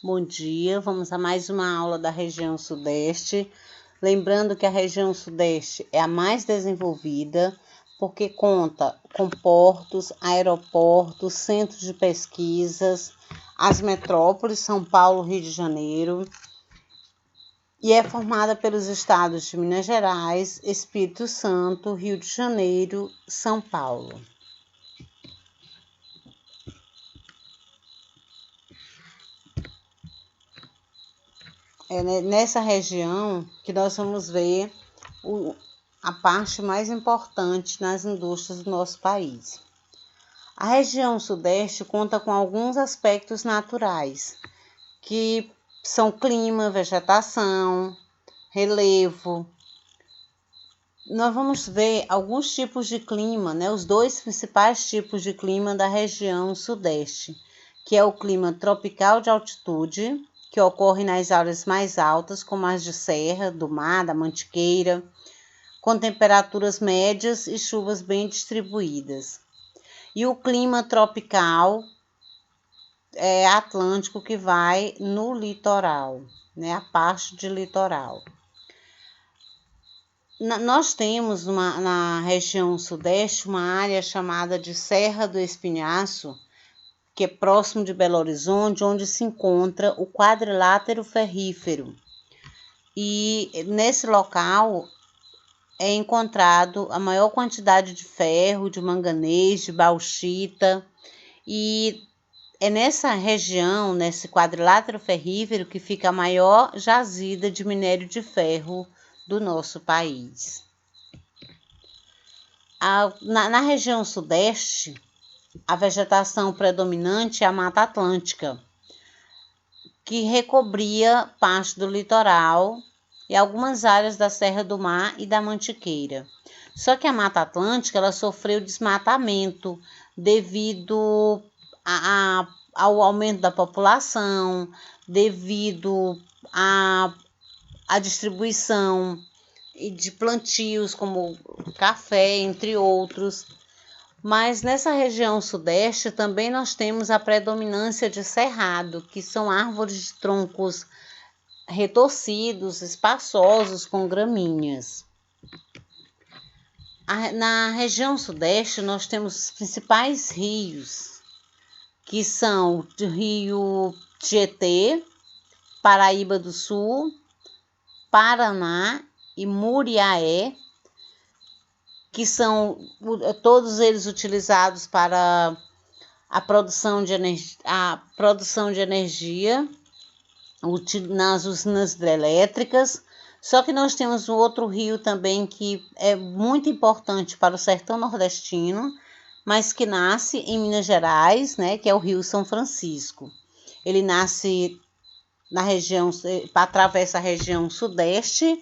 Bom dia, vamos a mais uma aula da região Sudeste. Lembrando que a região Sudeste é a mais desenvolvida, porque conta com portos, aeroportos, centros de pesquisas, as metrópoles São Paulo, Rio de Janeiro, e é formada pelos estados de Minas Gerais, Espírito Santo, Rio de Janeiro, São Paulo. É nessa região que nós vamos ver a parte mais importante nas indústrias do nosso país. A região Sudeste conta com alguns aspectos naturais, que são clima, vegetação, relevo. Nós vamos ver alguns tipos de clima, os dois principais tipos de clima da região Sudeste, que é o clima tropical de altitude, que ocorre nas áreas mais altas, como as de serra, do mar, da mantiqueira, com temperaturas médias e chuvas bem distribuídas. E o clima tropical atlântico, que vai no litoral, a parte de litoral. Nós temos na região Sudeste uma área chamada de Serra do Espinhaço, que é próximo de Belo Horizonte, onde se encontra o quadrilátero ferrífero. E nesse local é encontrado a maior quantidade de ferro, de manganês, de bauxita, e é nessa região, nesse quadrilátero ferrífero, que fica a maior jazida de minério de ferro do nosso país. Na região Sudeste, a vegetação predominante é a Mata Atlântica, que recobria parte do litoral e algumas áreas da Serra do Mar e da Mantiqueira. Só que a Mata Atlântica ela sofreu desmatamento devido ao aumento da população, devido à distribuição de plantios como café, entre outros. Mas nessa região Sudeste também nós temos a predominância de cerrado, que são árvores de troncos retorcidos, espaçosos, com gramíneas. Na região Sudeste nós temos os principais rios, que são o Rio Tietê, Paraíba do Sul, Paraná e Muriaé, que são todos eles utilizados para a produção de energia nas usinas hidrelétricas. Só que nós temos um outro rio também que é muito importante para o sertão nordestino, mas que nasce em Minas Gerais, que é o Rio São Francisco. Ele nasce na região, atravessa a região Sudeste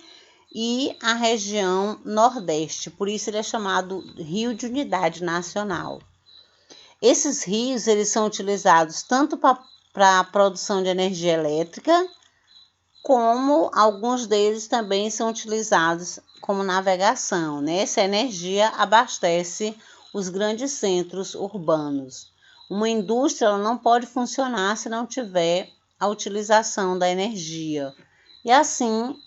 e a região Nordeste, por isso ele é chamado Rio de Unidade Nacional. Esses rios eles são utilizados tanto para a produção de energia elétrica, como alguns deles também são utilizados como navegação. Essa energia abastece os grandes centros urbanos. Uma indústria ela não pode funcionar se não tiver a utilização da energia. E assim,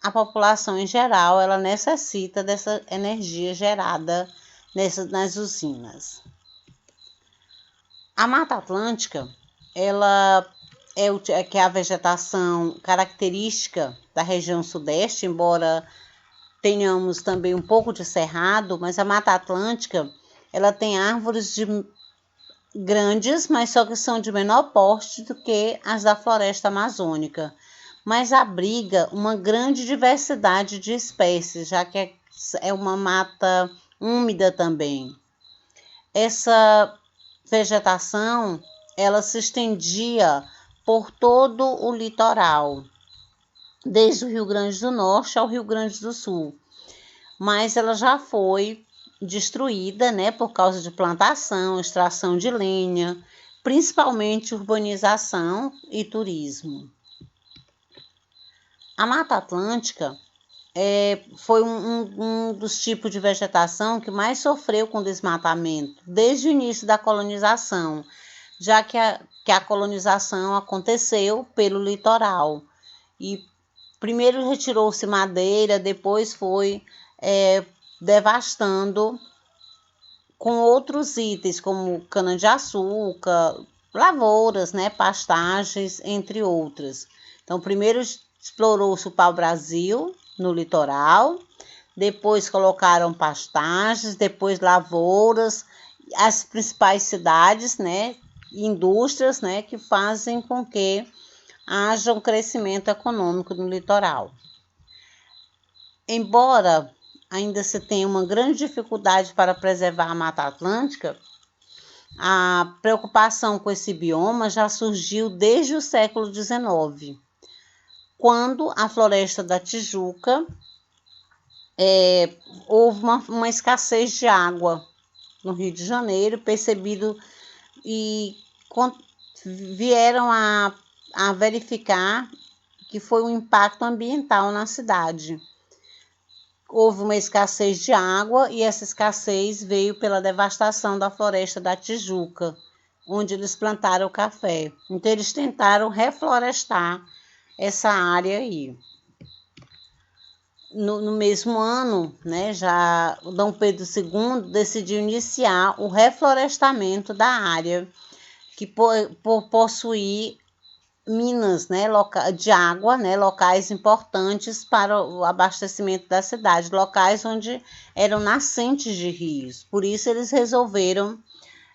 a população em geral, ela necessita dessa energia gerada nas usinas. A Mata Atlântica, ela que é a vegetação característica da região Sudeste, embora tenhamos também um pouco de cerrado, mas a Mata Atlântica, ela tem árvores grandes, mas só que são de menor porte do que as da floresta amazônica, mas abriga uma grande diversidade de espécies, já que é uma mata úmida também. Essa vegetação, ela se estendia por todo o litoral, desde o Rio Grande do Norte ao Rio Grande do Sul, mas ela já foi destruída, por causa de plantação, extração de lenha, principalmente urbanização e turismo. A Mata Atlântica foi um dos tipos de vegetação que mais sofreu com desmatamento desde o início da colonização, já que que a colonização aconteceu pelo litoral. E primeiro retirou-se madeira, depois foi devastando com outros itens, como cana-de-açúcar, lavouras, né, pastagens, entre outras. Então, primeiro explorou-se o pau-brasil no litoral, depois colocaram pastagens, depois lavouras, as principais cidades, né, indústrias, né, que fazem com que haja um crescimento econômico no litoral. Embora ainda se tenha uma grande dificuldade para preservar a Mata Atlântica, a preocupação com esse bioma já surgiu desde o século XIX, quando a Floresta da Tijuca houve uma escassez de água no Rio de Janeiro, percebido, e vieram a verificar que foi um impacto ambiental na cidade. Houve uma escassez de água e essa escassez veio pela devastação da Floresta da Tijuca, onde eles plantaram café. Então, eles tentaram reflorestar essa área aí. No mesmo ano, né, já Dom Pedro II decidiu iniciar o reflorestamento da área, que por possuir minas, né, de água, né, locais importantes para o abastecimento da cidade, locais onde eram nascentes de rios. Por isso eles resolveram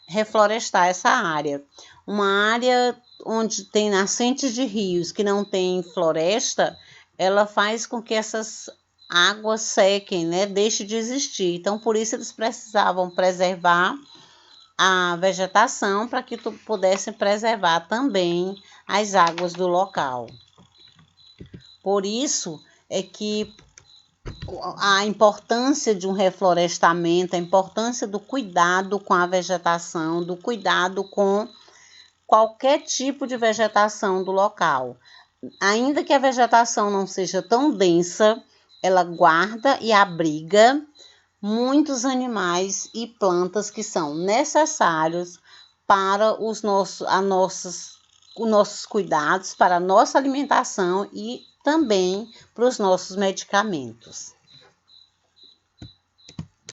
reflorestar essa área. Uma área onde tem nascentes de rios que não tem floresta, ela faz com que essas águas sequem, né, deixe de existir. Então, por isso eles precisavam preservar a vegetação para que pudessem preservar também as águas do local. Por isso é que a importância de um reflorestamento, a importância do cuidado com a vegetação, do cuidado com qualquer tipo de vegetação do local. Ainda que a vegetação não seja tão densa, ela guarda e abriga muitos animais e plantas que são necessários para os nossos cuidados, para a nossa alimentação e também para os nossos medicamentos.